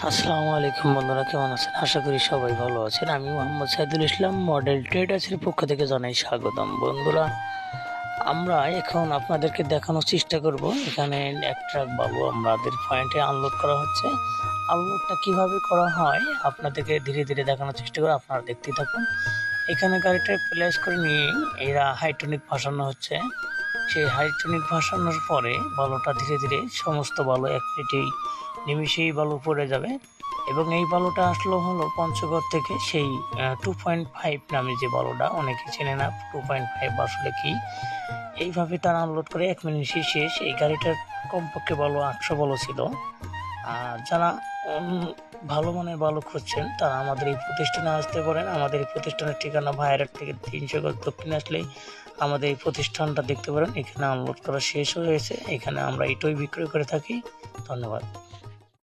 আসসালামু আলাইকুম বন্ধুরা, কেমন আছেন? আশা করি সবাই ভালো আছেন। আমি মোহাম্মদ সাইদুল ইসলাম, মডেল ট্রেডার্সের পক্ষ থেকে জানাই স্বাগতম। বন্ধুরা, আমরা এখন আপনাদেরকে দেখানোর চেষ্টা করব এখানে এক ট্রাক বালু আমাদের পয়েন্টে আনলোড করা হচ্ছে। আনলোডটা কিভাবে করা হয় আপনাদেরকে ধীরে ধীরে দেখানোর চেষ্টা করে আপনারা দেখতে থাকুন। এখানে গাড়িটা প্লেস করে নিয়ে এরা হাইড্রোলিক ভাসানো হচ্ছে। সেই হাইড্রোলিক ভাসানোর পরে বালুটা ধীরে ধীরে সমস্ত বালু এক মিনিটেই নিমিশেই বালু পড়ে যাবে। এবং এই বালুটা আসলো হলো পঞ্চগড় থেকে, সেই 2.5 নামে যে বালুটা অনেকে চেনে না। 2.5 আসলে কি, এইভাবে তারা আনলোড করে 1 মিনিটই শেষ। এই গাড়িটার কমপক্ষে বালু 800 বালু ছিল। আর যারা ভালো মানের বালু খুঁজছেন তারা আমাদের এই প্রতিষ্ঠানে আসতে পারেন। আমাদের এই প্রতিষ্ঠানের ঠিকানা ভাইরাট থেকে 300 গজ দক্ষিণে আসলেই আমাদের এই প্রতিষ্ঠানটা দেখতে পারেন। এখানে আনলোড করা শেষ হয়েছে। এখানে আমরা ইটই বিক্রয় করে থাকি। ধন্যবাদ।